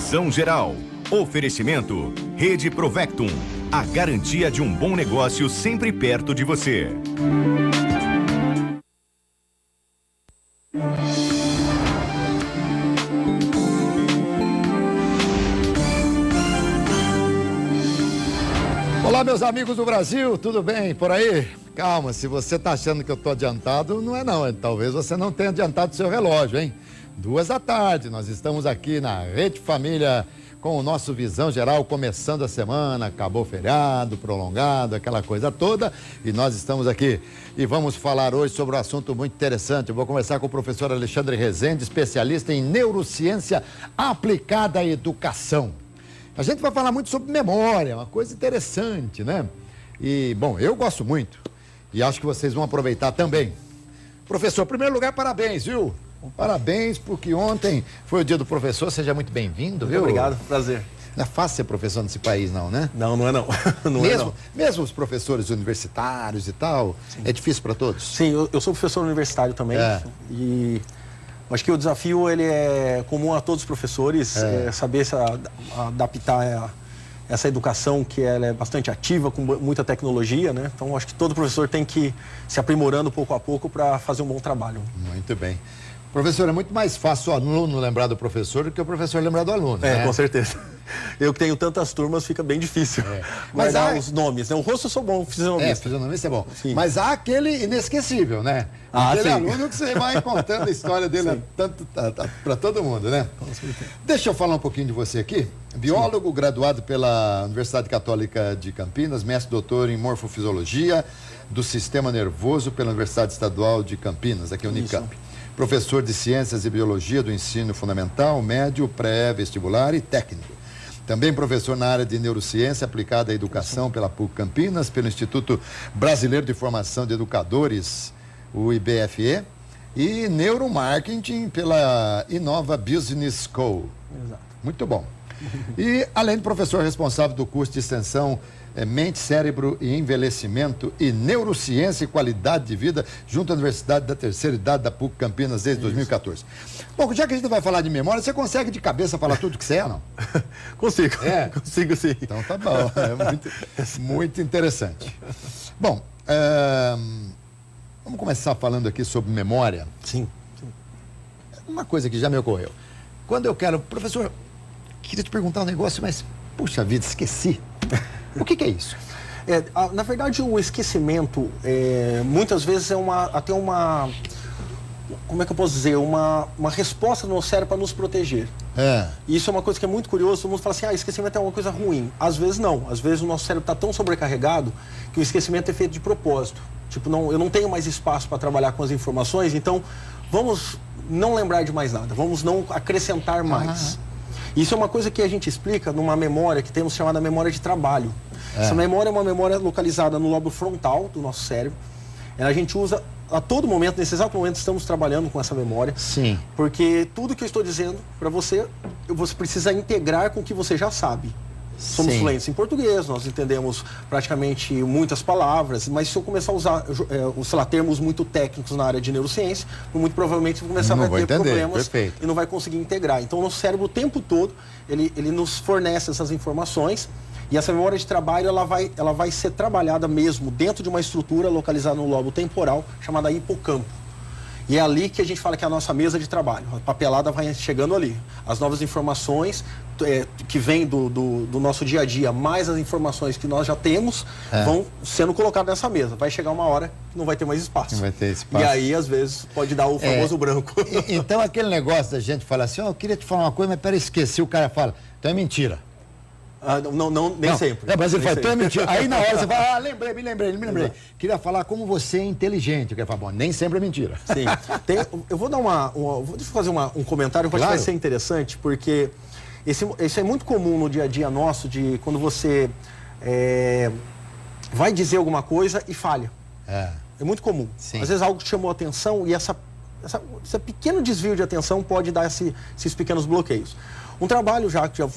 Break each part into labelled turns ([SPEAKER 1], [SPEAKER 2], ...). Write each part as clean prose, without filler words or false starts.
[SPEAKER 1] Visão Geral. Oferecimento Rede Provectum. A garantia de um bom negócio sempre perto de você.
[SPEAKER 2] Olá, meus amigos do Brasil, tudo bem por aí? Calma, se você está achando que eu estou adiantado, não é não. Talvez você não tenha adiantado o seu relógio, hein? 14h, nós estamos aqui na Rede Família com o nosso Visão Geral, começando a semana, acabou o feriado, prolongado, aquela coisa toda, e nós estamos aqui e vamos falar hoje sobre um assunto muito interessante. Eu vou conversar com o professor Alexandre Rezende, especialista em neurociência aplicada à educação. A gente vai falar muito sobre memória, uma coisa interessante, né? E, bom, eu gosto muito e acho que vocês vão aproveitar também. Professor, em primeiro lugar, parabéns, viu? Parabéns, porque ontem foi o dia do professor, seja muito bem-vindo, viu?
[SPEAKER 3] Obrigado, prazer.
[SPEAKER 2] Não é fácil ser professor nesse país, não, né?
[SPEAKER 3] Não, não é não. Não
[SPEAKER 2] mesmo,
[SPEAKER 3] é não.
[SPEAKER 2] Mesmo os professores universitários e tal, sim. É difícil para todos?
[SPEAKER 3] Sim, eu sou professor universitário também. E acho que o desafio ele é comum a todos os professores, saber se adaptar essa educação que ela é bastante ativa, com muita tecnologia, né? Então, acho que todo professor tem que se aprimorando pouco a pouco para fazer um bom trabalho.
[SPEAKER 2] Muito bem. Professor, é muito mais fácil o aluno lembrar do professor do que o professor lembrar do aluno, né?
[SPEAKER 3] Com certeza. Eu que tenho tantas turmas, fica bem difícil guardar os nomes, né? O rosto eu sou bom, fisionomista.
[SPEAKER 2] Fisionomista é bom.
[SPEAKER 3] Sim.
[SPEAKER 2] Mas há aquele inesquecível, né? Aquele aluno que você vai contando a história dele para todo mundo, né?
[SPEAKER 3] Com certeza.
[SPEAKER 2] Deixa eu falar um pouquinho de você aqui. Biólogo, graduado pela Universidade Católica de Campinas, mestre doutor em morfofisiologia do sistema nervoso pela Universidade Estadual de Campinas, aqui Unicamp. Professor de Ciências e Biologia do Ensino Fundamental, Médio, Pré-Vestibular e Técnico. Também professor na área de Neurociência aplicada à Educação pela PUC Campinas, pelo Instituto Brasileiro de Formação de Educadores, o IBFE, e Neuromarketing pela Inova Business School.
[SPEAKER 3] Exato.
[SPEAKER 2] Muito bom. E, além de professor responsável do curso de extensão Mente, Cérebro e Envelhecimento e Neurociência e Qualidade de Vida, junto à Universidade da Terceira Idade da PUC Campinas desde 2014. Bom, já que a gente vai falar de memória, você consegue de cabeça falar tudo que você é, não?
[SPEAKER 3] Consigo. Consigo sim.
[SPEAKER 2] Então tá bom, é muito interessante. Bom, vamos começar falando aqui sobre memória.
[SPEAKER 3] Sim.
[SPEAKER 2] Uma coisa que já me ocorreu. Quando eu quero... Professor, queria te perguntar um negócio, mas, puxa vida, esqueci. O que é isso?
[SPEAKER 3] Na verdade, o esquecimento, muitas vezes, é até uma... Como é que eu posso dizer? Uma resposta do nosso cérebro para nos proteger. E isso é uma coisa que é muito curioso. Todo mundo fala assim, esquecimento é uma coisa ruim. Às vezes, não. Às vezes, o nosso cérebro está tão sobrecarregado que o esquecimento é feito de propósito. Tipo, eu não tenho mais espaço para trabalhar com as informações, então vamos não lembrar de mais nada. Vamos não acrescentar mais. Isso é uma coisa que a gente explica numa memória que temos chamada memória de trabalho. Essa memória é uma memória localizada no lobo frontal do nosso cérebro. A gente usa a todo momento, nesse exato momento estamos trabalhando com essa memória.
[SPEAKER 2] Sim.
[SPEAKER 3] Porque tudo que eu estou dizendo para você, você precisa integrar com o que você já sabe. Somos fluentes em português, nós entendemos praticamente muitas palavras, mas se eu começar a usar, sei lá, termos muito técnicos na área de neurociência, muito provavelmente eu vou começar a ter problemas e não vai conseguir integrar. Então, o nosso cérebro, o tempo todo, ele nos fornece essas informações e essa memória de trabalho, ela vai ser trabalhada mesmo dentro de uma estrutura localizada no lobo temporal, chamada hipocampo. E é ali que a gente fala que é a nossa mesa de trabalho. A papelada vai chegando ali. As novas informações que vêm do nosso dia a dia, mais as informações que nós já temos, vão sendo colocadas nessa mesa. Vai chegar uma hora que não vai ter mais espaço.
[SPEAKER 2] Não vai ter espaço.
[SPEAKER 3] E aí, às vezes, pode dar o famoso branco.
[SPEAKER 2] Então, aquele negócio da gente falar assim, eu queria te falar uma coisa, mas peraí, esqueci. O cara fala, então é mentira.
[SPEAKER 3] Nem sempre.
[SPEAKER 2] Mas ele fala, então é mentira. Aí na hora você fala, me lembrei. Queria falar como você é inteligente. Eu quero falar, bom, nem sempre é mentira.
[SPEAKER 3] Sim. Eu vou dar deixa eu fazer um comentário que eu acho que vai ser interessante, porque isso é muito comum no dia a dia nosso, de quando você vai dizer alguma coisa e falha. É muito comum.
[SPEAKER 2] Sim.
[SPEAKER 3] Às vezes algo te chamou a atenção e esse pequeno desvio de atenção pode dar esses pequenos bloqueios. Um trabalho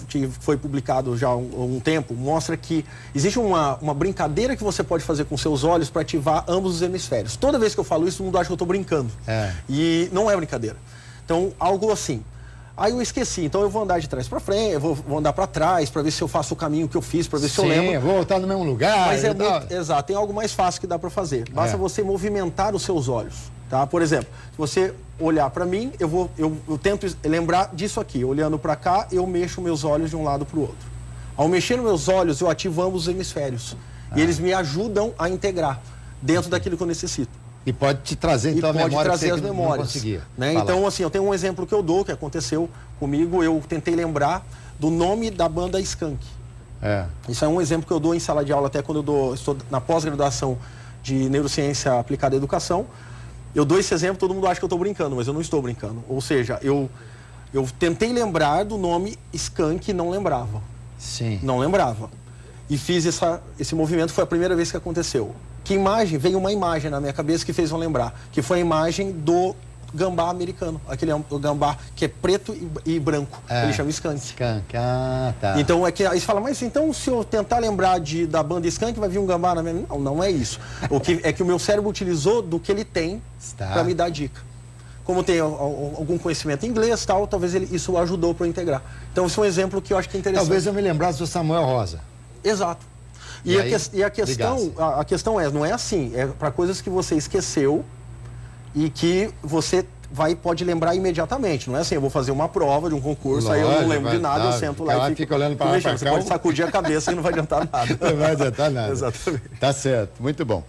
[SPEAKER 3] que foi publicado já há um tempo mostra que existe uma brincadeira que você pode fazer com seus olhos para ativar ambos os hemisférios. Toda vez que eu falo isso, todo mundo acha que eu estou brincando. E não é brincadeira. Então, algo assim. Aí eu esqueci, então eu vou andar de trás para frente, eu vou andar para trás para ver se eu faço o caminho que eu fiz, para ver se eu lembro.
[SPEAKER 2] Sim, vou voltar no mesmo lugar.
[SPEAKER 3] Mas é muito, exato, tem algo mais fácil que dá para fazer. Basta você movimentar os seus olhos, tá? Por exemplo, se você olhar para mim, eu tento lembrar disso aqui. Olhando para cá, eu mexo meus olhos de um lado para o outro. Ao mexer meus olhos, eu ativo ambos os hemisférios. E eles me ajudam a integrar dentro daquilo que eu necessito.
[SPEAKER 2] E pode te trazer, então, a
[SPEAKER 3] pode
[SPEAKER 2] memória
[SPEAKER 3] trazer
[SPEAKER 2] que
[SPEAKER 3] as
[SPEAKER 2] você não
[SPEAKER 3] memórias.
[SPEAKER 2] conseguia
[SPEAKER 3] Né?
[SPEAKER 2] falar.
[SPEAKER 3] Então, assim, eu tenho um exemplo que eu dou, que aconteceu comigo. Eu tentei lembrar do nome da banda Skank. Isso é um exemplo que eu dou em sala de aula, até quando estou na pós-graduação de Neurociência Aplicada à Educação. Eu dou esse exemplo, todo mundo acha que eu estou brincando, mas eu não estou brincando. Ou seja, eu tentei lembrar do nome Skank e não lembrava.
[SPEAKER 2] Sim.
[SPEAKER 3] Não lembrava. E fiz esse movimento, foi a primeira vez que aconteceu. Que imagem? Veio uma imagem na minha cabeça que fez eu lembrar. Que foi a imagem do gambá americano. Aquele gambá que é preto e branco. Ele chama Skank.
[SPEAKER 2] Skank, tá.
[SPEAKER 3] Então, é que aí você fala, mas então se eu tentar lembrar da banda Skank, vai vir um gambá na minha... Não, não é isso. É que o meu cérebro utilizou do que ele tem para me dar dica. Como tem algum conhecimento em inglês, tal, talvez isso ajudou para eu integrar. Então, esse é um exemplo que eu acho que é interessante.
[SPEAKER 2] Talvez eu me lembrasse do Samuel Rosa.
[SPEAKER 3] Exato. E a questão não é assim, é para coisas que você esqueceu e que você pode lembrar imediatamente. Não é assim, eu vou fazer uma prova de um concurso, aí eu não lembro de nada, eu sento lá e fico
[SPEAKER 2] olhando para lá.
[SPEAKER 3] Você pode sacudir a cabeça e não vai adiantar nada.
[SPEAKER 2] Não vai adiantar nada.
[SPEAKER 3] Exatamente.
[SPEAKER 2] Tá certo, muito bom.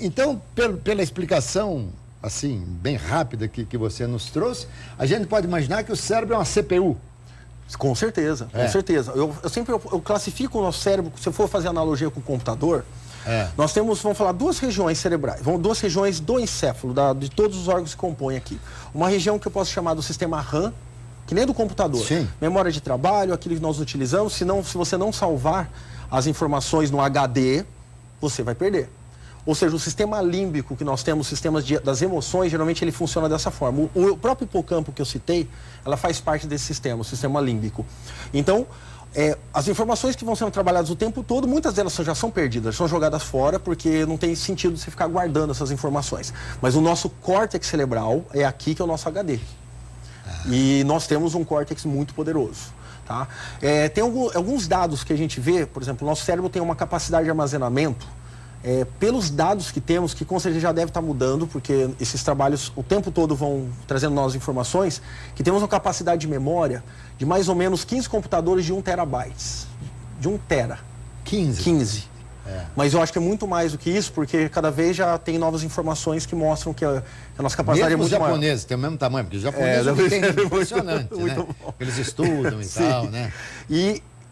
[SPEAKER 2] Então, pela explicação, assim, bem rápida que você nos trouxe, a gente pode imaginar que o cérebro é uma CPU.
[SPEAKER 3] Com certeza, com certeza. Eu sempre classifico o nosso cérebro, se eu for fazer analogia com o computador, nós temos, vamos falar, duas regiões cerebrais, duas regiões do encéfalo, de todos os órgãos que compõem aqui. Uma região que eu posso chamar do sistema RAM, que nem do computador.
[SPEAKER 2] Sim.
[SPEAKER 3] Memória de trabalho, aquilo que nós utilizamos, se você não salvar as informações no HD, você vai perder. Ou seja, o sistema límbico que nós temos, sistemas das emoções, geralmente ele funciona dessa forma. O próprio hipocampo que eu citei, ela faz parte desse sistema, o sistema límbico. Então, as informações que vão sendo trabalhadas o tempo todo, muitas delas já são perdidas, são jogadas fora, porque não tem sentido você ficar guardando essas informações. Mas o nosso córtex cerebral é aqui que é o nosso HD. E nós temos um córtex muito poderoso. Tá? Tem alguns dados que a gente vê, por exemplo, o nosso cérebro tem uma capacidade de armazenamento, pelos dados que temos, que com certeza já deve estar mudando, porque esses trabalhos o tempo todo vão trazendo novas informações, que temos uma capacidade de memória de mais ou menos 15 computadores de 1 terabytes. De 1 tera. 15. Mas eu acho que é muito mais do que isso, porque cada vez já tem novas informações que mostram que a nossa capacidade
[SPEAKER 2] mesmo
[SPEAKER 3] é muito maior.
[SPEAKER 2] Os japoneses têm o mesmo tamanho, porque os japoneses é impressionante, muito né? Bom. Eles estudam e tal, né?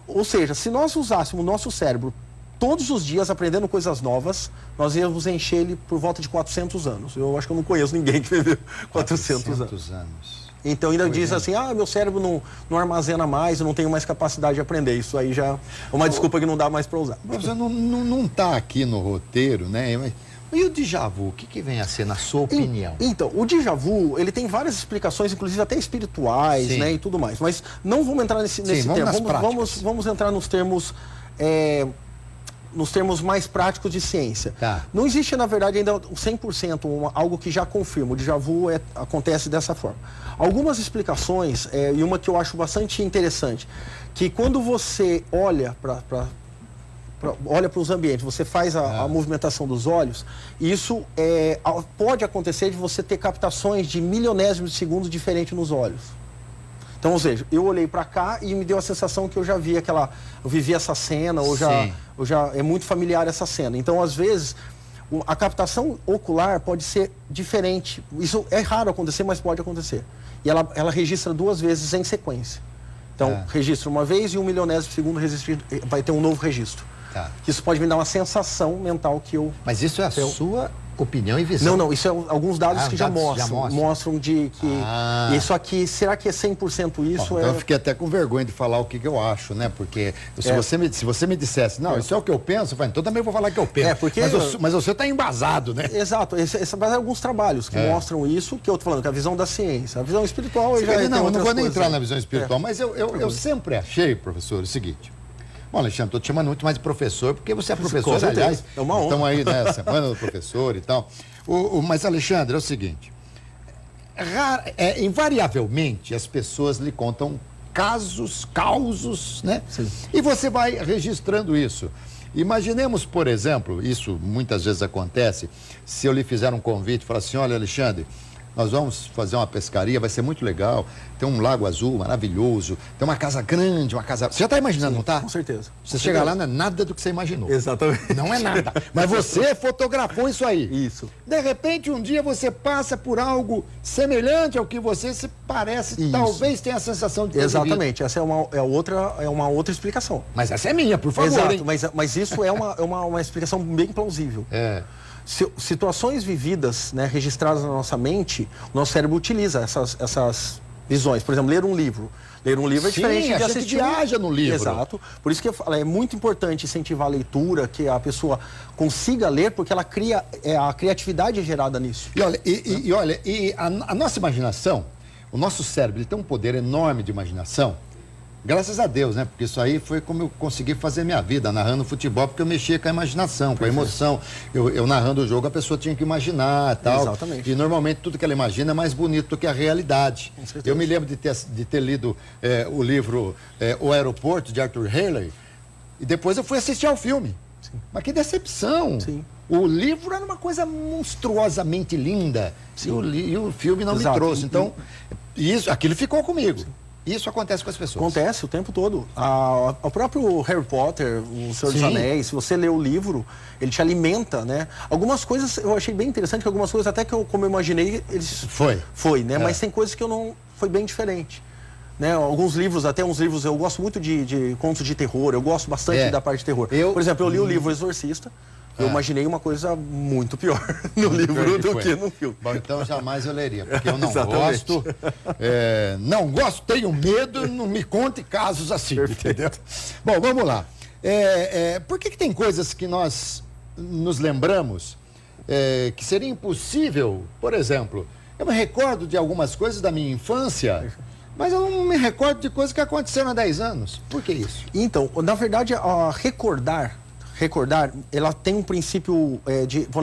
[SPEAKER 3] Ou seja, se nós usássemos o nosso cérebro todos os dias aprendendo coisas novas, nós íamos encher ele por volta de 400 anos. Eu acho que eu não conheço ninguém que viveu 400 anos. Então ainda diz assim, meu cérebro não armazena mais, eu não tenho mais capacidade de aprender. Isso aí já é uma desculpa que não dá mais para usar.
[SPEAKER 2] Professor, não está aqui no roteiro, né? E o déjà vu, o que vem a ser, na sua opinião?
[SPEAKER 3] Então, o déjà vu, ele tem várias explicações, inclusive até espirituais, né, e tudo mais. Mas não vamos entrar nesse termo. Vamos entrar nos termos... nos termos mais práticos de ciência. Não existe, na verdade, ainda 100% algo que já confirma. O déjà vu acontece dessa forma. Algumas explicações, e uma que eu acho bastante interessante, que quando você olha para os ambientes, você faz a movimentação dos olhos, isso pode acontecer de você ter captações de milionésimos de segundo diferentes nos olhos. Então, ou seja, eu olhei para cá e me deu a sensação que eu já vi eu vivi essa cena, ou já é muito familiar essa cena. Então, às vezes, a captação ocular pode ser diferente. Isso é raro acontecer, mas pode acontecer. E ela registra 2 vezes em sequência. Então, registra uma vez e 1 milionésimo de segundo vai ter um novo registro. Isso pode me dar uma sensação mental que eu...
[SPEAKER 2] Mas isso é a sua opinião e visão?
[SPEAKER 3] Não, isso é alguns dados que já mostram de que... Isso aqui, será que é 100% isso?
[SPEAKER 2] Bom, então eu fiquei até com vergonha de falar o que eu acho, né? Porque se você me dissesse, não, isso é o que eu penso, então também vou falar o que eu penso. Mas você está embasado, né?
[SPEAKER 3] Exato, esse base alguns trabalhos que mostram isso, que eu estou falando, que é a visão da ciência. A visão espiritual...
[SPEAKER 2] Eu não vou nem entrar na visão espiritual, mas eu sempre achei, professor, o seguinte... Bom, Alexandre, estou te chamando muito mais de professor, porque você é professor, aliás. É uma honra. Estamos aí, né, semana do professor e tal. Mas, Alexandre, é o seguinte, invariavelmente as pessoas lhe contam causos, né?
[SPEAKER 3] Sim.
[SPEAKER 2] E você vai registrando isso. Imaginemos, por exemplo, isso muitas vezes acontece, se eu lhe fizer um convite e falar assim, olha, Alexandre, nós vamos fazer uma pescaria, vai ser muito legal, tem um lago azul maravilhoso, tem uma casa grande, uma casa... Você já está imaginando, não está?
[SPEAKER 3] Com certeza.
[SPEAKER 2] Você chega lá, não é nada do que você imaginou.
[SPEAKER 3] Exatamente.
[SPEAKER 2] Não é nada. Mas você fotografou isso aí.
[SPEAKER 3] Isso.
[SPEAKER 2] De repente, um dia você passa por algo semelhante ao que você se parece,
[SPEAKER 3] Isso.
[SPEAKER 2] talvez tenha a sensação de ter
[SPEAKER 3] Exatamente. Essa é uma outra explicação.
[SPEAKER 2] Mas essa é minha, por favor,
[SPEAKER 3] Exato,
[SPEAKER 2] hein?
[SPEAKER 3] mas isso é uma explicação bem plausível.
[SPEAKER 2] É.
[SPEAKER 3] Situações vividas, né, registradas na nossa mente, o nosso cérebro utiliza essas visões. Por exemplo, ler um livro. Ler um livro é
[SPEAKER 2] Sim,
[SPEAKER 3] diferente de
[SPEAKER 2] a gente
[SPEAKER 3] assistir.
[SPEAKER 2] viaja no livro.
[SPEAKER 3] Exato. Por isso que eu falo, é muito importante incentivar a leitura, que a pessoa consiga ler, porque ela cria, a criatividade é gerada nisso.
[SPEAKER 2] E olha, a nossa imaginação, o nosso cérebro, ele tem um poder enorme de imaginação. Graças a Deus, né? Porque isso aí foi como eu consegui fazer minha vida, narrando futebol, porque eu mexia com a imaginação, com a emoção. Eu narrando o jogo, a pessoa tinha que imaginar e tal.
[SPEAKER 3] Exatamente.
[SPEAKER 2] E normalmente tudo que ela imagina é mais bonito do que a realidade.
[SPEAKER 3] Com certeza.
[SPEAKER 2] Eu me lembro de ter lido o livro O Aeroporto, de Arthur Haley, e depois eu fui assistir ao filme.
[SPEAKER 3] Sim.
[SPEAKER 2] Mas que decepção!
[SPEAKER 3] Sim.
[SPEAKER 2] O livro era uma coisa monstruosamente linda. E o filme não
[SPEAKER 3] Exato.
[SPEAKER 2] me trouxe. Então, aquilo ficou comigo. Isso acontece com as pessoas.
[SPEAKER 3] Acontece o tempo todo. O próprio Harry Potter, o Senhor dos
[SPEAKER 2] Sim.
[SPEAKER 3] Anéis, se você lê o livro, ele te alimenta, né? Algumas coisas eu achei bem interessante, que algumas coisas até que como eu imaginei, eles... Foi, né?
[SPEAKER 2] É.
[SPEAKER 3] Mas tem coisas que eu não... Foi bem diferente. Né? Alguns livros, até uns livros, eu gosto muito de contos de terror, eu gosto bastante da parte de terror. Por exemplo, eu li o livro Exorcista, eu imaginei uma coisa muito pior no livro do que no filme.
[SPEAKER 2] Bom, então jamais eu leria, porque eu não
[SPEAKER 3] Exatamente.
[SPEAKER 2] gosto. Não gosto, tenho medo, não me conte casos assim, entendeu? Bom, vamos lá. Por que tem coisas que nós nos lembramos que seria impossível? Por exemplo, eu me recordo de algumas coisas da minha infância, mas eu não me recordo de coisas que aconteceram há 10 anos. Por que isso?
[SPEAKER 3] Então, na verdade, recordar, ela tem um princípio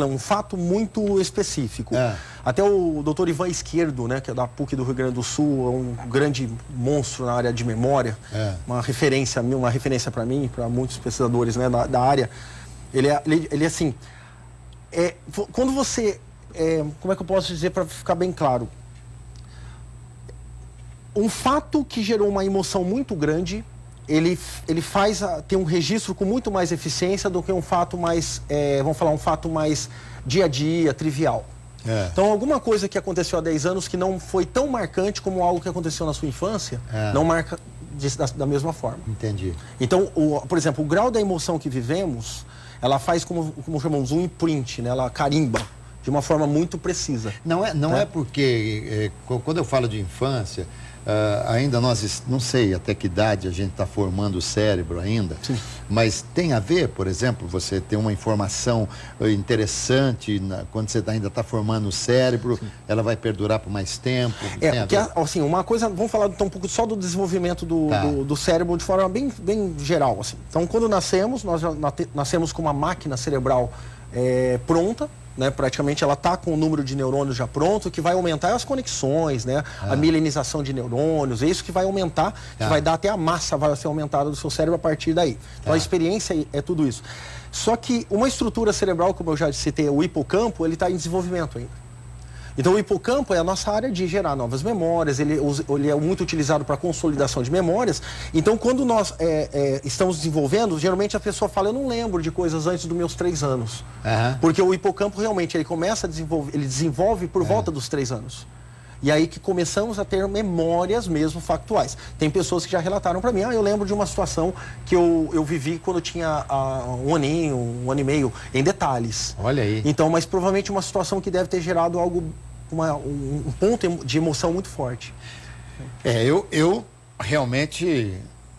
[SPEAKER 3] um fato muito específico. Até o doutor Ivan Esquerdo, né, que é da PUC do Rio Grande do Sul, é um grande monstro na área de memória, uma referência para mim, para muitos pesquisadores, né, da área. Ele assim, quando você, como é que eu posso dizer para ficar bem claro? Um fato que gerou uma emoção muito grande, ele faz ter um registro com muito mais eficiência do que um fato mais, um fato mais dia a dia, trivial. Então, alguma coisa que aconteceu há 10 anos que não foi tão marcante como algo que aconteceu na sua infância, não marca da mesma forma.
[SPEAKER 2] Entendi.
[SPEAKER 3] Então, por exemplo, o grau da emoção que vivemos, ela faz como chamamos, um imprint, né? Ela carimba de uma forma muito precisa.
[SPEAKER 2] Não é porque, quando eu falo de infância, ainda nós, não sei até que idade a gente está formando o cérebro ainda,
[SPEAKER 3] Sim.
[SPEAKER 2] mas tem a ver, por exemplo, você ter uma informação interessante quando você ainda está formando o cérebro, sim, ela vai perdurar por mais tempo?
[SPEAKER 3] Porque, assim, uma coisa, vamos falar então, um pouco só do desenvolvimento do cérebro de forma bem geral. Assim. Então, quando nascemos, nós já nascemos com uma máquina cerebral pronta, né, praticamente ela está com o número de neurônios já pronto, que vai aumentar as conexões, né, a milenização de neurônios, é isso que vai aumentar, que vai dar até a massa vai ser aumentada do seu cérebro a partir daí. Então a experiência é tudo isso. Só que uma estrutura cerebral, como eu já citei, o hipocampo, ele está em desenvolvimento ainda. Então o hipocampo é a nossa área de gerar novas memórias, ele é muito utilizado para consolidação de memórias. Então quando nós estamos desenvolvendo, geralmente a pessoa fala, eu não lembro de coisas antes dos meus 3 anos. Porque o hipocampo realmente, ele começa a desenvolver, ele desenvolve por volta dos 3 anos. E aí que começamos a ter memórias mesmo factuais. Tem pessoas que já relataram para mim, eu lembro de uma situação que eu vivi quando eu tinha 1 aninho, 1 ano e meio, em detalhes.
[SPEAKER 2] Olha aí.
[SPEAKER 3] Então, mas provavelmente uma situação que deve ter gerado algo, um ponto de emoção muito forte.
[SPEAKER 2] Eu realmente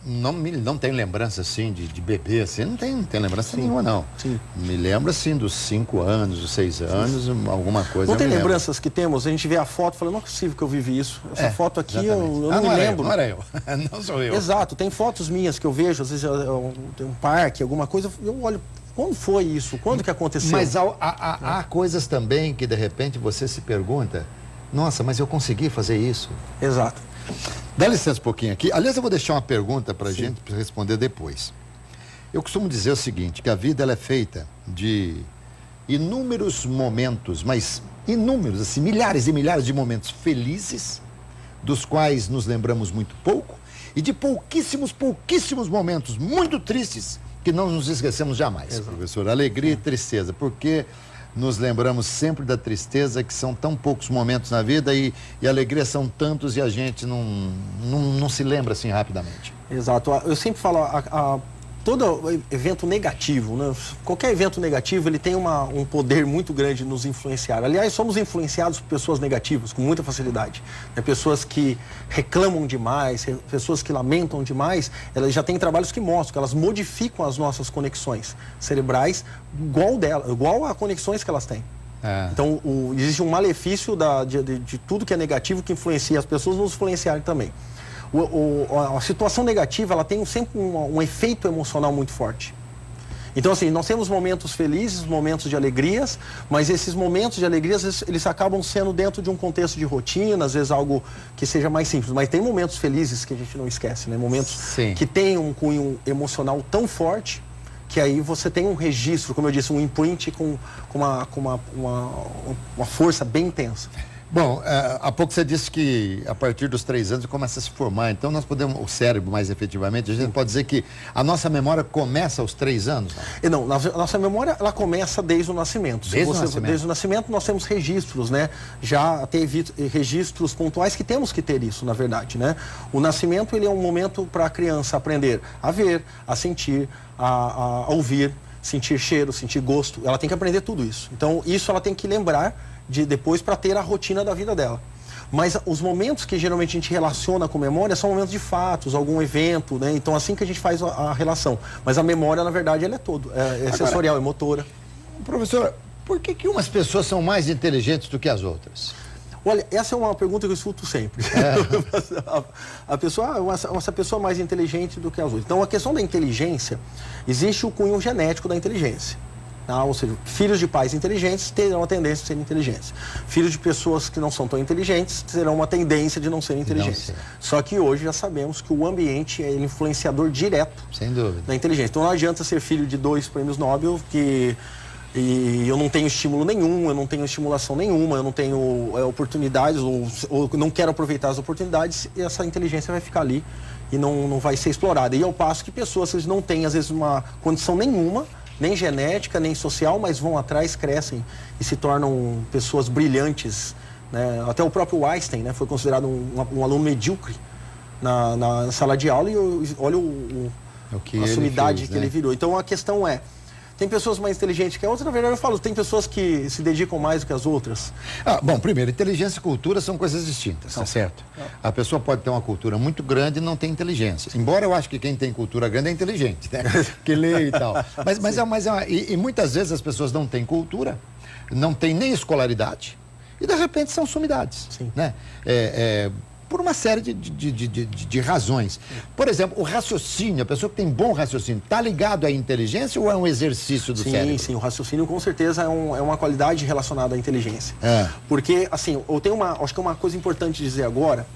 [SPEAKER 2] não tenho lembrança assim de bebê, assim, não tem lembrança nenhuma, não.
[SPEAKER 3] Sim.
[SPEAKER 2] Me lembro assim dos 5 anos, dos 6 anos, alguma coisa.
[SPEAKER 3] Não tem lembranças que temos, a gente vê a foto e fala, não é possível que eu vivi isso. Essa foto aqui eu não me lembro.
[SPEAKER 2] Não era eu, não sou eu.
[SPEAKER 3] Exato, tem fotos minhas que eu vejo, às vezes tem um parque, alguma coisa, eu olho, quando foi isso? Quando que aconteceu?
[SPEAKER 2] Mas há coisas também que de repente você se pergunta, Nossa, mas eu consegui fazer isso.
[SPEAKER 3] Exato.
[SPEAKER 2] Dá licença um pouquinho aqui. Aliás, eu vou deixar uma pergunta para a gente responder depois. Eu costumo dizer o seguinte, que a vida ela é feita de inúmeros momentos, mas inúmeros, assim, milhares e milhares de momentos felizes, dos quais nos lembramos muito pouco, e de pouquíssimos momentos muito tristes que não nos esquecemos jamais. Exato. Professor, alegria e tristeza, porque nos lembramos sempre da tristeza, que são tão poucos momentos na vida, e a alegria são tantos e a gente não se lembra assim rapidamente.
[SPEAKER 3] Exato. Eu sempre falo, todo evento negativo, né? Qualquer evento negativo, ele tem um poder muito grande de nos influenciar. Aliás, somos influenciados por pessoas negativas, com muita facilidade. Né? Pessoas que reclamam demais, pessoas que lamentam demais, elas já têm trabalhos que mostram que elas modificam as nossas conexões cerebrais igual a conexões que elas têm. Então, existe um malefício de tudo que é negativo que influencia as pessoas, nos influenciarem também. A situação negativa, ela tem sempre um efeito emocional muito forte. Então, assim, nós temos momentos felizes, momentos de alegrias, mas esses momentos de alegrias, eles acabam sendo dentro de um contexto de rotina, às vezes algo que seja mais simples. Mas tem momentos felizes que a gente não esquece, né? Momentos que têm um cunho emocional tão forte, que aí você tem um registro, como eu disse, um imprint com uma força bem intensa.
[SPEAKER 2] Bom, há pouco você disse que a partir dos 3 anos começa a se formar, então nós podemos, o cérebro mais efetivamente, a gente pode dizer que a nossa memória começa aos 3 anos?
[SPEAKER 3] Não, a nossa memória, ela começa desde o nascimento. Desde o nascimento nós temos registros, né? Já teve registros pontuais que temos que ter isso, na verdade, né? O nascimento, ele é um momento para a criança aprender a ver, a sentir, a ouvir, sentir cheiro, sentir gosto. Ela tem que aprender tudo isso. Então, isso ela tem que lembrar depois para ter a rotina da vida dela. Mas os momentos que geralmente a gente relaciona com memória são momentos de fatos, algum evento, né? Então, assim que a gente faz a relação. Mas a memória, na verdade, ela é todo. É sensorial, é motora.
[SPEAKER 2] Professor, por que umas pessoas são mais inteligentes do que as outras?
[SPEAKER 3] Olha, essa é uma pergunta que eu escuto sempre. Essa pessoa é mais inteligente do que as outras. Então, a questão da inteligência, existe o cunho genético da inteligência. Ou seja, filhos de pais inteligentes terão a tendência de serem inteligentes. Filhos de pessoas que não são tão inteligentes terão uma tendência de não serem inteligentes. Só que hoje já sabemos que o ambiente é influenciador direto
[SPEAKER 2] sem dúvida da
[SPEAKER 3] inteligência. Então não adianta ser filho de 2 prêmios Nobel e eu não tenho estímulo nenhum, eu não tenho estimulação nenhuma, eu não tenho oportunidades ou não quero aproveitar as oportunidades, e essa inteligência vai ficar ali e não vai ser explorada. E ao passo que pessoas que não têm, às vezes, uma condição nenhuma, nem genética, nem social, mas vão atrás, crescem e se tornam pessoas brilhantes, né? Até o próprio Einstein, né, foi considerado um aluno medíocre na sala de aula, e olha a sumidade que ele virou. Então a questão é, tem pessoas mais inteligentes que a outra, na verdade eu falo, tem pessoas que se dedicam mais do que as outras.
[SPEAKER 2] Bom, primeiro, inteligência e cultura são coisas distintas, tá certo? A pessoa pode ter uma cultura muito grande e não tem inteligência. Embora eu acho que quem tem cultura grande é inteligente, né? Que lê e tal. E muitas vezes as pessoas não têm cultura, não têm nem escolaridade, e de repente são sumidades.
[SPEAKER 3] Sim.
[SPEAKER 2] Né? Por uma série de razões. Por exemplo, o raciocínio, a pessoa que tem bom raciocínio, está ligado à inteligência ou é um exercício do cérebro? Sim,
[SPEAKER 3] o raciocínio com certeza é uma qualidade relacionada à inteligência. Porque, assim, acho que uma coisa importante dizer agora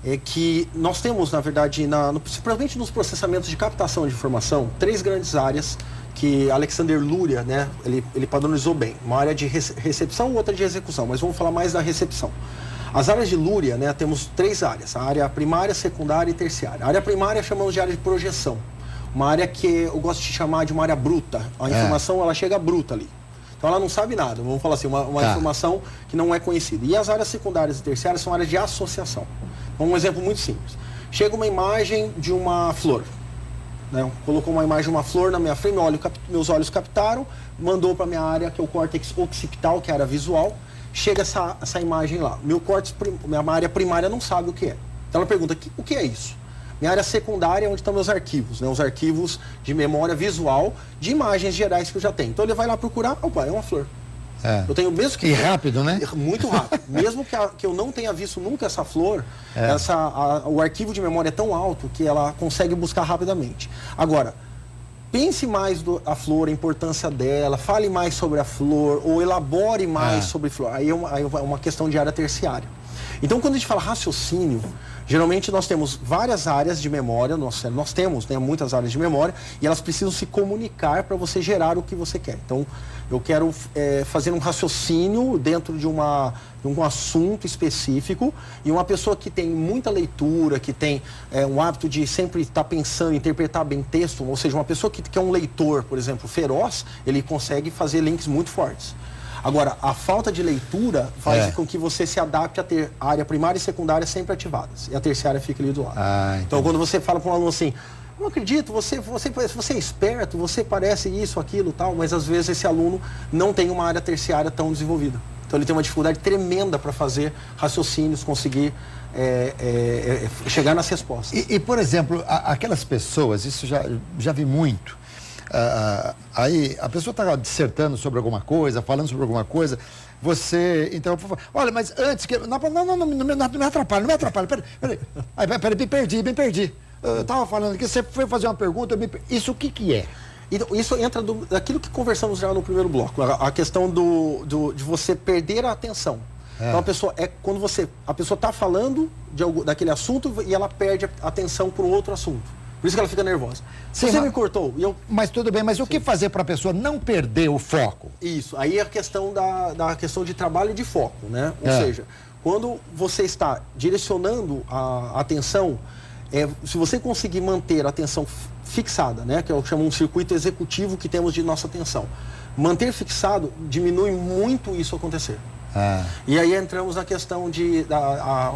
[SPEAKER 3] é que nós temos, na verdade, principalmente nos processamentos de captação de informação, 3 grandes áreas que Alexander Luria, né, ele padronizou bem. Uma área de recepção, outra de execução, mas vamos falar mais da recepção. As áreas de Luria, né, temos 3 áreas, a área primária, secundária e terciária. A área primária chamamos de área de projeção, uma área que eu gosto de chamar de uma área bruta. A informação, ela chega bruta ali. Então ela não sabe nada, vamos falar assim, uma informação que não é conhecida. E as áreas secundárias e terciárias são áreas de associação. Um exemplo muito simples. Chega uma imagem de uma flor, né? Colocou uma imagem de uma flor na minha frente, meus olhos captaram, mandou para a minha área, que é o córtex occipital, que é a área visual. Chega essa imagem lá. Minha área primária não sabe o que é. Então ela pergunta, o que é isso? Minha área secundária é onde estão meus arquivos, né? Os arquivos de memória visual de imagens gerais que eu já tenho. Então ele vai lá procurar, opa, é uma flor. Eu tenho mesmo que...
[SPEAKER 2] E rápido, né?
[SPEAKER 3] Muito rápido. Mesmo que eu não tenha visto nunca essa flor, o arquivo de memória é tão alto que ela consegue buscar rapidamente. Agora, pense mais a flor, a importância dela, fale mais sobre a flor, ou elabore mais sobre a flor. Aí é uma questão de área terciária. Então, quando a gente fala raciocínio, geralmente nós temos várias áreas de memória, nós temos, né, muitas áreas de memória, e elas precisam se comunicar para você gerar o que você quer. Então, eu quero fazer um raciocínio dentro de um assunto específico, e uma pessoa que tem muita leitura, que tem um hábito de sempre estar pensando, interpretar bem texto, ou seja, uma pessoa que é um leitor, por exemplo, feroz, ele consegue fazer links muito fortes. Agora, a falta de leitura faz com que você se adapte a ter a área primária e secundária sempre ativadas, e a terciária fica ali do lado. Então, quando você fala para um aluno assim, não acredito, você é esperto, você parece isso, aquilo, tal, mas às vezes esse aluno não tem uma área terciária tão desenvolvida. Então, ele tem uma dificuldade tremenda para fazer raciocínios, conseguir chegar nas respostas.
[SPEAKER 2] E, por exemplo, aquelas pessoas, isso já vi muito. Aí a pessoa está dissertando sobre alguma coisa, falando sobre alguma coisa, você, então, olha, mas antes que... Não me atrapalha, peraí. Peraí, me perdi. Eu estava falando aqui, você foi fazer uma pergunta, isso o que é?
[SPEAKER 3] Então, isso entra daquilo que conversamos já no primeiro bloco, a questão de você perder a atenção. Então, quando a pessoa está falando daquele assunto e ela perde a atenção para um outro assunto. Por isso que ela fica nervosa.
[SPEAKER 2] Sim,
[SPEAKER 3] você me cortou.
[SPEAKER 2] Mas tudo bem, mas o que fazer para a pessoa não perder o foco?
[SPEAKER 3] Isso, aí é a questão da questão de trabalho de foco, né? Ou seja, quando você está direcionando a atenção, se você conseguir manter a atenção fixada, né? Que eu chamo um circuito executivo que temos de nossa atenção. Manter fixado diminui muito isso acontecer. E aí entramos na questão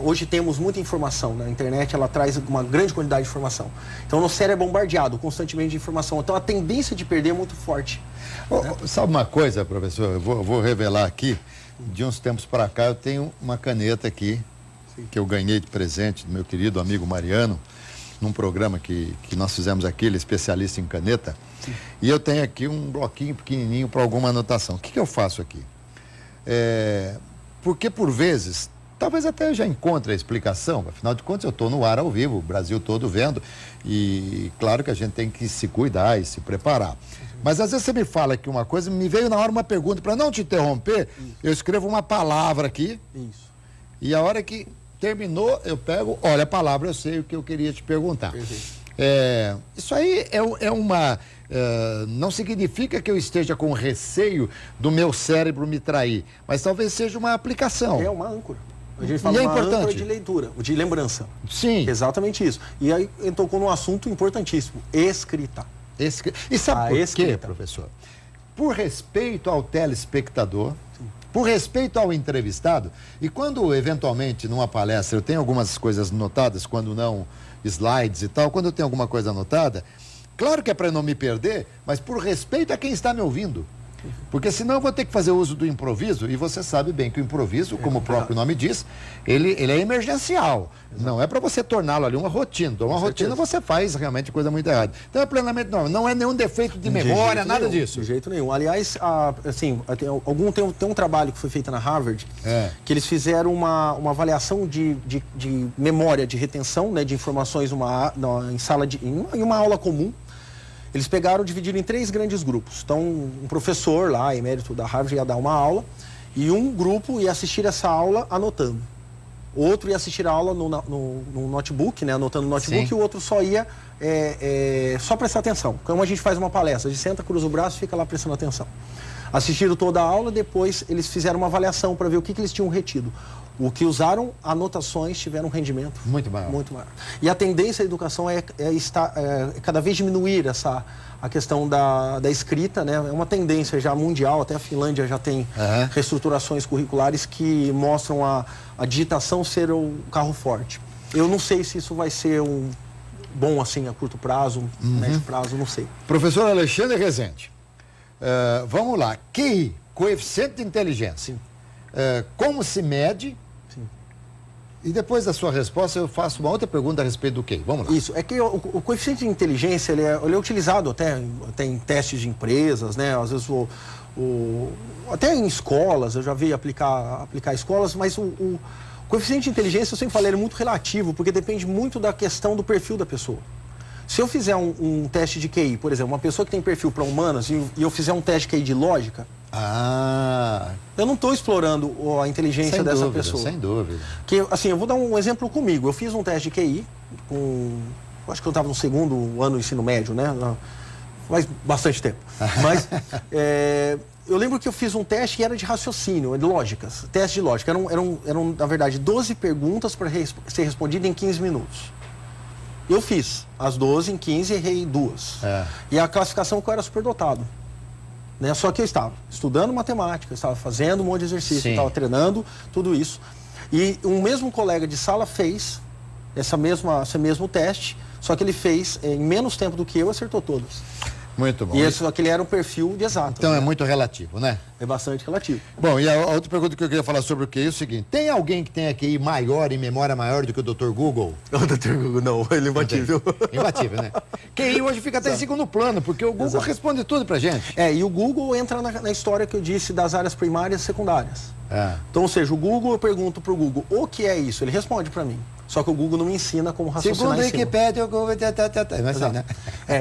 [SPEAKER 3] hoje temos muita informação, né? A internet ela traz uma grande quantidade de informação. Então o nosso cérebro é bombardeado constantemente de informação. Então a tendência de perder é muito forte.
[SPEAKER 2] Sabe uma coisa, professor? Eu vou revelar aqui. De uns tempos para cá eu tenho uma caneta aqui, que eu ganhei de presente do meu querido amigo Mariano, num programa que nós fizemos aqui, ele é especialista em caneta. E eu tenho aqui um bloquinho pequenininho para alguma anotação. O que eu faço aqui? Porque por vezes, talvez até eu já encontre a explicação, afinal de contas eu estou no ar ao vivo, o Brasil todo vendo, e claro que a gente tem que se cuidar e se preparar. Mas às vezes você me fala aqui uma coisa, me veio na hora uma pergunta, para não te interromper, eu escrevo uma palavra aqui, e a hora que terminou, eu pego, olha a palavra, eu sei o que eu queria te perguntar. Isso aí não significa que eu esteja com receio do meu cérebro me trair, mas talvez seja uma aplicação.
[SPEAKER 3] É uma âncora. A gente fala uma âncora de leitura, de lembrança.
[SPEAKER 2] Sim.
[SPEAKER 3] Exatamente isso. E aí tocou num assunto importantíssimo, escrita.
[SPEAKER 2] E sabe por quê, professor? Por respeito ao telespectador, por respeito ao entrevistado, e quando eventualmente numa palestra eu tenho algumas coisas anotadas, quando não slides e tal, quando eu tenho alguma coisa anotada, claro que é para não me perder, mas por respeito a quem está me ouvindo. Porque senão eu vou ter que fazer uso do improviso, e você sabe bem que o improviso, como o próprio nome diz, ele é emergencial. Não é para você torná-lo ali uma rotina. Então, uma rotina você faz realmente coisa muito errada. Então é plenamente normal. Não é nenhum defeito de memória, nada disso.
[SPEAKER 3] De jeito nenhum. Aliás, tem um trabalho que foi feito na Harvard, que eles fizeram uma avaliação de memória, de retenção, né, de informações em uma aula comum. Eles pegaram e dividiram em 3 grandes grupos. Então, um professor lá, emérito da Harvard, ia dar uma aula, e um grupo ia assistir essa aula anotando. Outro ia assistir a aula no notebook, né, anotando no notebook, e o outro só ia só prestar atenção. Como a gente faz uma palestra, a gente senta, cruza o braço e fica lá prestando atenção. Assistiram toda a aula, depois eles fizeram uma avaliação para ver o que eles tinham retido. O que usaram anotações tiveram um rendimento muito maior. E a tendência da educação é cada vez diminuir a questão da escrita, né? É uma tendência já mundial, até a Finlândia já tem reestruturações curriculares que mostram a digitação ser o carro forte. Eu não sei se isso vai ser bom assim a curto prazo, médio prazo, não sei.
[SPEAKER 2] Professor Alexandre Rezende, vamos lá. QI, coeficiente de inteligência. Como se mede? E depois da sua resposta, eu faço uma outra pergunta a respeito do QI. Vamos lá.
[SPEAKER 3] Isso, é que o coeficiente de inteligência, ele é utilizado até em testes de empresas, né? Às vezes, até em escolas, eu já vi aplicar escolas, mas o coeficiente de inteligência, eu sempre falei, ele é muito relativo, porque depende muito da questão do perfil da pessoa. Se eu fizer um teste de QI, por exemplo, uma pessoa que tem perfil para humanas, e eu fizer um teste de QI de lógica,
[SPEAKER 2] Ah,
[SPEAKER 3] Eu não estou explorando a inteligência
[SPEAKER 2] sem
[SPEAKER 3] dessa
[SPEAKER 2] dúvida,
[SPEAKER 3] pessoa.
[SPEAKER 2] sem dúvida.
[SPEAKER 3] Que, assim, eu vou dar um exemplo comigo. Eu fiz um teste de QI, acho que eu estava no 2º ano do ensino médio, né? Faz bastante tempo. Mas eu lembro que eu fiz um teste que era de raciocínio, de lógicas. Teste de lógica. Eram, na verdade, 12 perguntas para ser respondida em 15 minutos. Eu fiz as 12 em 15 e errei 2. E a classificação que eu era superdotado. Né? Só que eu estava estudando matemática, estava fazendo um monte de exercício, estava treinando, tudo isso. E um mesmo colega de sala fez esse mesmo teste, só que ele fez em menos tempo do que eu, acertou todas.
[SPEAKER 2] Muito bom.
[SPEAKER 3] E só que ele era um perfil de exato.
[SPEAKER 2] Então
[SPEAKER 3] né?
[SPEAKER 2] é muito relativo, né?
[SPEAKER 3] É bastante relativo.
[SPEAKER 2] Bom, e a outra pergunta que eu queria falar sobre o QI é o seguinte: tem alguém que tenha QI maior e memória maior do que o Dr. Google?
[SPEAKER 3] O Dr. Google não, ele é imbatível.
[SPEAKER 2] Imbatível, né? QI hoje fica até em segundo plano, porque o Google responde tudo pra gente.
[SPEAKER 3] E o Google entra na história que eu disse das áreas primárias e secundárias. Então, ou seja, o Google, eu pergunto pro Google, o que é isso? Ele responde pra mim. Só que o Google não me ensina como raciocinar.
[SPEAKER 2] Segundo a
[SPEAKER 3] em cima.
[SPEAKER 2] Wikipédia, o Google... Mas assim, né?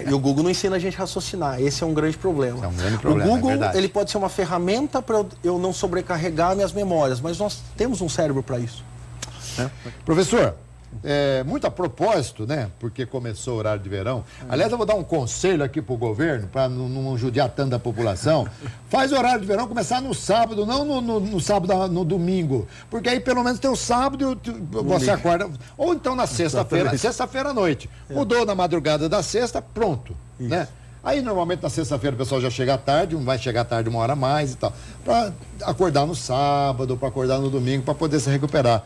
[SPEAKER 3] E o Google não ensina a gente a raciocinar. Esse é um grande problema.
[SPEAKER 2] É um grande problema,
[SPEAKER 3] o Google,
[SPEAKER 2] é verdade.
[SPEAKER 3] ele pode ser uma ferramenta para eu não sobrecarregar minhas memórias, mas nós temos um cérebro para isso.
[SPEAKER 2] Professor, muito a propósito, né? Porque começou o horário de verão. Aliás, eu vou dar um conselho aqui pro governo, para não judiar tanto da população. Faz o horário de verão começar no sábado, não no sábado, no domingo. Porque aí pelo menos tem o sábado, você acorda. Ou então na sexta-feira, sexta-feira à noite. Mudou na madrugada da sexta, pronto. Né? Aí normalmente na sexta-feira o pessoal já chega tarde, vai chegar tarde 1 hora a mais e tal. Para acordar no sábado, para acordar no domingo, para poder se recuperar.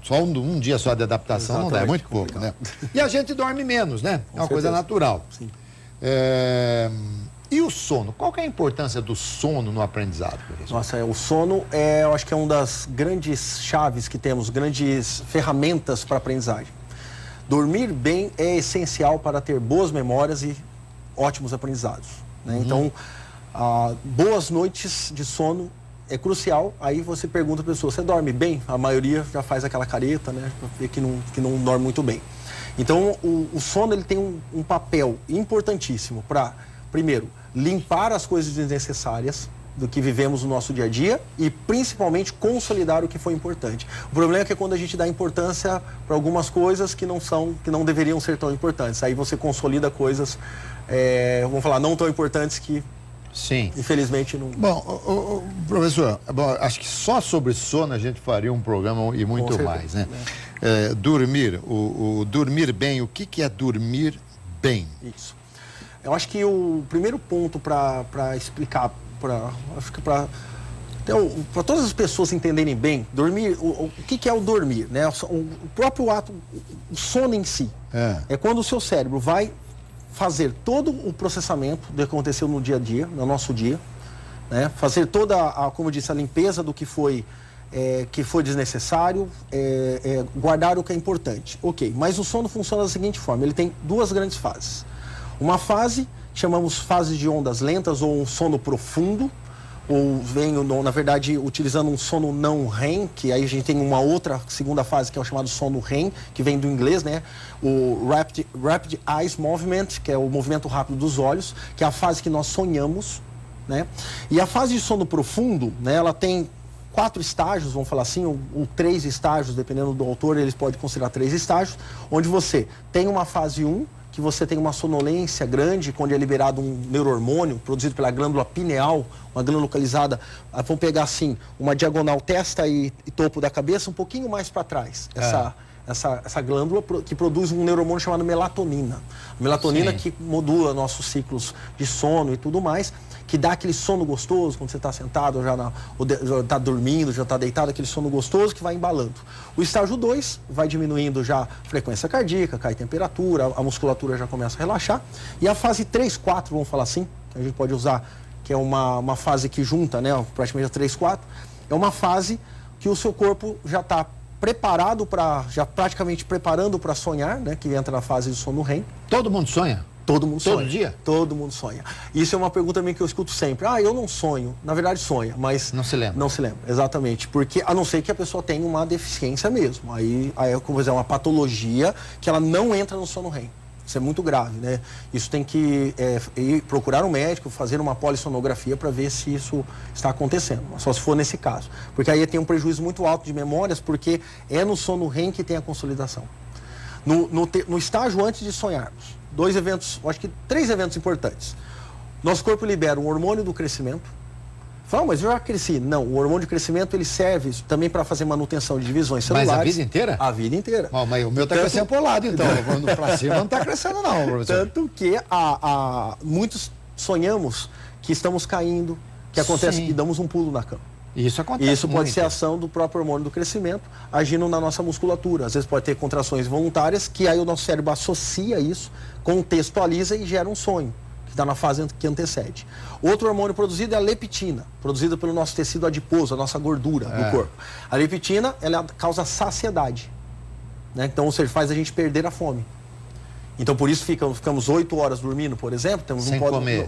[SPEAKER 2] Só um dia só de adaptação não dá, é muito pouco, né? E a gente dorme menos, né? É uma coisa natural.
[SPEAKER 3] Sim.
[SPEAKER 2] E o sono? Qual que é a importância do sono no aprendizado, professor?
[SPEAKER 3] Nossa, o sono eu acho que é uma das grandes chaves que temos, grandes ferramentas para aprendizagem. Dormir bem é essencial para ter boas memórias e ótimos aprendizados. Né? Então, boas noites de sono é crucial. Aí você pergunta a pessoa, você dorme bem? A maioria já faz aquela careta, né? Pra ver que não dorme muito bem. Então, o sono ele tem um papel importantíssimo para, primeiro, limpar as coisas desnecessárias do que vivemos no nosso dia a dia e, principalmente, consolidar o que foi importante. O problema é que quando a gente dá importância para algumas coisas que não deveriam ser tão importantes. Aí você consolida coisas, vamos falar, não tão importantes que
[SPEAKER 2] sim,
[SPEAKER 3] infelizmente não...
[SPEAKER 2] Bom, professor, acho que só sobre sono a gente faria um programa e muito mais, né? Dormir, o dormir bem, o que é dormir bem? Isso.
[SPEAKER 3] Eu acho que o primeiro ponto para explicar, para todas as pessoas entenderem bem, dormir, o que é o dormir, né? O próprio ato, o sono em si, é quando o seu cérebro vai fazer todo o processamento do que aconteceu no dia a dia, no nosso dia, né? Fazer toda, como eu disse, a limpeza do que foi desnecessário, guardar o que é importante. Ok, mas o sono funciona da seguinte forma, ele tem 2 grandes fases. Uma fase, chamamos fase de ondas lentas ou um sono profundo, ou na verdade, utilizando um sono não REM, que aí a gente tem uma outra segunda fase que é o chamado sono REM, que vem do inglês, né? O Rapid Eyes Movement, que é o movimento rápido dos olhos, que é a fase que nós sonhamos, né? E a fase de sono profundo, né? Ela tem 4 estágios, vamos falar assim, ou 3 estágios, dependendo do autor, eles podem considerar 3 estágios, onde você tem uma fase 1, que você tem uma sonolência grande, quando é liberado um neurohormônio produzido pela glândula pineal, uma glândula localizada, vamos pegar assim, uma diagonal testa e topo da cabeça, um pouquinho mais para trás. Essa glândula que produz um neurohormônio chamado melatonina. A melatonina que modula nossos ciclos de sono e tudo mais, que dá aquele sono gostoso quando você está sentado, já está dormindo, já está deitado, aquele sono gostoso que vai embalando. O estágio 2 vai diminuindo já a frequência cardíaca, cai a temperatura, a musculatura já começa a relaxar. E a fase 3, 4, vamos falar assim, que a gente pode usar, que é uma fase que junta, né, praticamente a 3, 4, é uma fase que o seu corpo já está preparado já praticamente preparando para sonhar, né, que entra na fase de sono REM.
[SPEAKER 2] Todo mundo sonha?
[SPEAKER 3] Todo mundo sonha.
[SPEAKER 2] Todo dia?
[SPEAKER 3] Todo mundo sonha. Isso é uma pergunta também que eu escuto sempre. Eu não sonho. Na verdade, sonha, mas...
[SPEAKER 2] Não se lembra.
[SPEAKER 3] Não se lembra, exatamente. Porque, a não ser que a pessoa tenha uma deficiência mesmo. Aí como dizer, uma patologia que ela não entra no sono REM. Isso é muito grave, né? Isso tem que ir procurar um médico, fazer uma polissonografia para ver se isso está acontecendo. Só se for nesse caso. Porque aí tem um prejuízo muito alto de memórias, porque é no sono REM que tem a consolidação. No estágio antes de sonharmos, 2 eventos, acho que 3 eventos importantes. Nosso corpo libera um hormônio do crescimento. Fala, mas eu já cresci. Não, o hormônio de crescimento ele serve também para fazer manutenção de divisões celulares.
[SPEAKER 2] Mas a vida inteira?
[SPEAKER 3] A vida inteira.
[SPEAKER 2] Mas o meu está crescendo por lado, então. Quando para cima não está crescendo, não, professor.
[SPEAKER 3] Tanto que muitos sonhamos que estamos caindo, que acontece que damos um pulo na cama.
[SPEAKER 2] Isso acontece.
[SPEAKER 3] E isso pode ser ação do próprio hormônio do crescimento agindo na nossa musculatura. Às vezes pode ter contrações voluntárias, que aí o nosso cérebro associa isso, contextualiza e gera um sonho, que está na fase que antecede. Outro hormônio produzido é a leptina, produzida pelo nosso tecido adiposo, a nossa gordura do corpo. A leptina, ela causa saciedade, né? Então, ou seja, faz a gente perder a fome. Então, por isso ficamos 8 horas dormindo, por exemplo,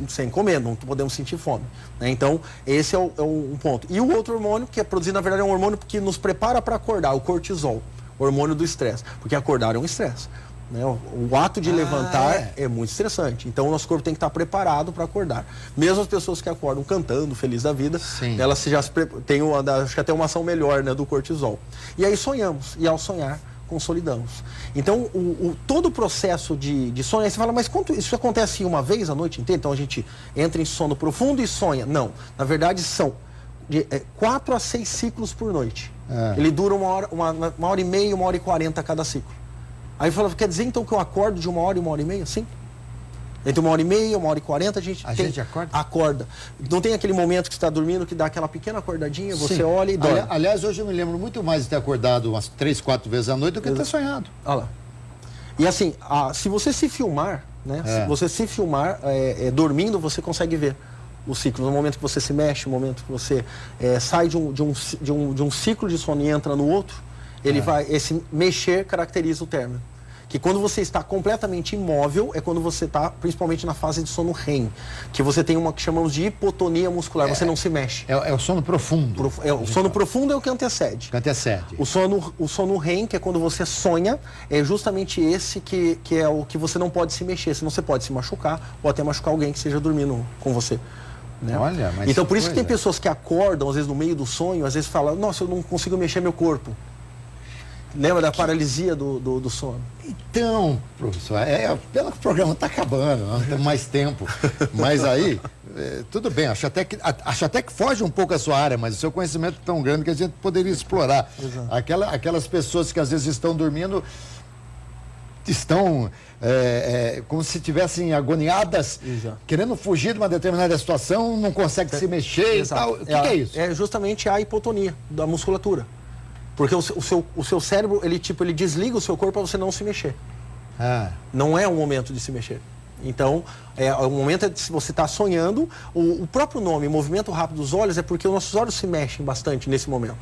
[SPEAKER 3] sem comer, não podemos sentir fome, né? Então, esse é um ponto. E o outro hormônio, que é produzido, na verdade, é um hormônio que nos prepara para acordar, o cortisol, hormônio do estresse, porque acordar é um estresse. Né? O ato de levantar é muito estressante. Então, o nosso corpo tem que estar preparado para acordar. Mesmo as pessoas que acordam cantando, feliz da vida, elas já têm acho que até uma ação melhor, né, do cortisol. E aí sonhamos. E ao sonhar, consolidamos. Então, todo o processo de sonho, aí você fala, mas isso acontece uma vez a noite inteira? Então, a gente entra em sono profundo e sonha. Não. Na verdade, são de 4 a 6 ciclos por noite. Ele dura uma hora e meia, 1h40 cada ciclo. Aí fala, quer dizer então que eu acordo de 1 hora e 1h30? Sim. Entre 1h30, 1h40 a gente acorda? Acorda. Não tem aquele momento que você está dormindo que dá aquela pequena acordadinha, você olha e dorme.
[SPEAKER 2] Aliás, hoje eu me lembro muito mais de ter acordado umas 3, 4 vezes à noite do que ter sonhado.
[SPEAKER 3] Olha lá. E assim, se você se filmar, né? Se você se filmar dormindo, você consegue ver o ciclo. No momento que você se mexe, no momento que você sai de um ciclo de sono e entra no outro, esse mexer caracteriza o término. Que quando você está completamente imóvel, é quando você está, principalmente na fase de sono REM, que você tem uma que chamamos de hipotonia muscular, você não se mexe.
[SPEAKER 2] É o sono profundo.
[SPEAKER 3] O sono profundo é o que antecede. O sono REM, que é quando você sonha, é justamente esse que é o que você não pode se mexer, senão você pode se machucar ou até machucar alguém que esteja dormindo com você. Né?
[SPEAKER 2] Olha, mas
[SPEAKER 3] então, por isso que tem pessoas que acordam, às vezes no meio do sonho, às vezes falam, nossa, eu não consigo mexer meu corpo. Lembra da paralisia do sono?
[SPEAKER 2] Então, professor, pelo que o programa está acabando, não tem mais tempo. Mas aí, tudo bem, acho até que foge um pouco a sua área, mas o seu conhecimento é tão grande que a gente poderia explorar. Aquelas pessoas que às vezes estão dormindo, estão como se estivessem agoniadas, querendo fugir de uma determinada situação, não conseguem se mexer e tal. O que é isso?
[SPEAKER 3] É justamente a hipotonia da musculatura. Porque o seu cérebro, ele desliga o seu corpo para você não se mexer. Não é o momento de se mexer. Então, o momento de você estar sonhando. O próprio nome, movimento rápido dos olhos, é porque os nossos olhos se mexem bastante nesse momento.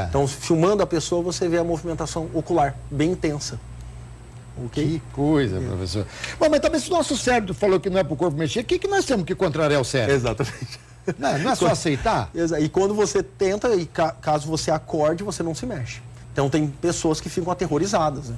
[SPEAKER 3] Então, filmando a pessoa, você vê a movimentação ocular bem intensa.
[SPEAKER 2] Que coisa, professor. Bom, mas também se o nosso cérebro falou que não é para o corpo mexer, o que nós temos que contrariar o cérebro?
[SPEAKER 3] Exatamente.
[SPEAKER 2] Não é só aceitar?
[SPEAKER 3] E quando você tenta, e caso você acorde, você não se mexe. Então tem pessoas que ficam aterrorizadas, né?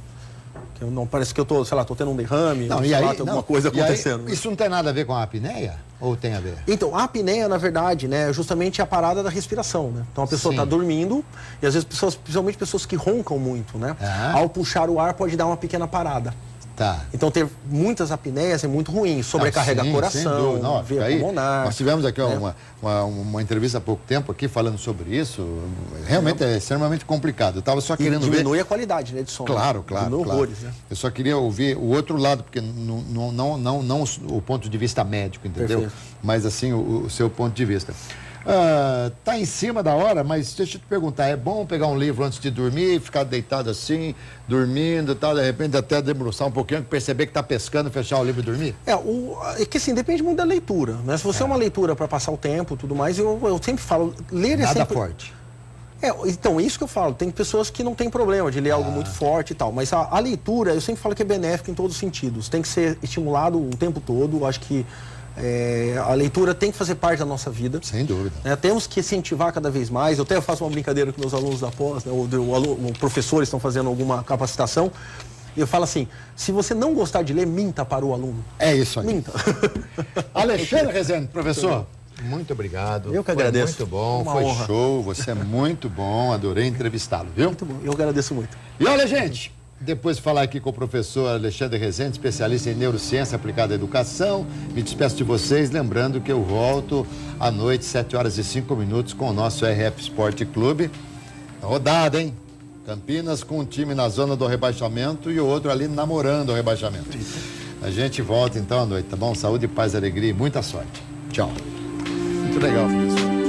[SPEAKER 3] Parece que eu tô tendo um derrame, tem alguma coisa acontecendo.
[SPEAKER 2] Isso não tem nada a ver com a apneia? Ou tem a ver?
[SPEAKER 3] Então, a apneia, na verdade, né, é justamente a parada da respiração, né? Então a pessoa está dormindo, e às vezes principalmente pessoas que roncam muito, né? Ao puxar o ar pode dar uma pequena parada. Então ter muitas apneias é muito ruim, sobrecarrega coração, veia pulmonar.
[SPEAKER 2] Nós tivemos aqui uma entrevista há pouco tempo aqui falando sobre isso, realmente é extremamente complicado. Eu estava só querendo ver...
[SPEAKER 3] Diminui a qualidade, né, de som.
[SPEAKER 2] Claro.
[SPEAKER 3] Horrores, né?
[SPEAKER 2] Eu só queria ouvir o outro lado, porque não o ponto de vista médico, entendeu?
[SPEAKER 3] Perfeito.
[SPEAKER 2] Mas assim, o seu ponto de vista. Tá em cima da hora, mas deixa eu te perguntar, é bom pegar um livro antes de dormir, ficar deitado assim, dormindo e tal, de repente até debruçar um pouquinho, perceber que tá pescando, fechar o livro e dormir?
[SPEAKER 3] É que assim, depende muito da leitura, né? Se você é uma leitura para passar o tempo e tudo mais, eu sempre falo, ler é
[SPEAKER 2] nada
[SPEAKER 3] sempre...
[SPEAKER 2] forte.
[SPEAKER 3] Então, isso que eu falo, tem pessoas que não têm problema de ler algo muito forte e tal, mas a leitura, eu sempre falo que é benéfica em todos os sentidos, tem que ser estimulado o tempo todo, acho que a leitura tem que fazer parte da nossa vida.
[SPEAKER 2] Sem dúvida.
[SPEAKER 3] Temos que incentivar cada vez mais. Eu até faço uma brincadeira com meus alunos da pós, né, ou professores estão fazendo alguma capacitação. Eu falo assim, se você não gostar de ler, minta para o aluno.
[SPEAKER 2] É isso aí.
[SPEAKER 3] Minta.
[SPEAKER 2] Alexandre Rezende, professor, muito obrigado.
[SPEAKER 3] Eu que agradeço.
[SPEAKER 2] Foi muito bom,
[SPEAKER 3] Uma
[SPEAKER 2] foi
[SPEAKER 3] honra.
[SPEAKER 2] show, você é muito bom, adorei entrevistá-lo, viu?
[SPEAKER 3] Muito bom, eu agradeço muito.
[SPEAKER 2] E olha, gente, depois de falar aqui com o professor Alexandre Rezende, especialista em neurociência aplicada à educação, me despeço de vocês, lembrando que eu volto à noite, 7h05, com o nosso RF Sport Clube. Rodada, hein? Campinas com um time na zona do rebaixamento e o outro ali namorando o rebaixamento. A gente volta então à noite, tá bom? Saúde, paz, alegria e muita sorte. Tchau. Muito legal, professor.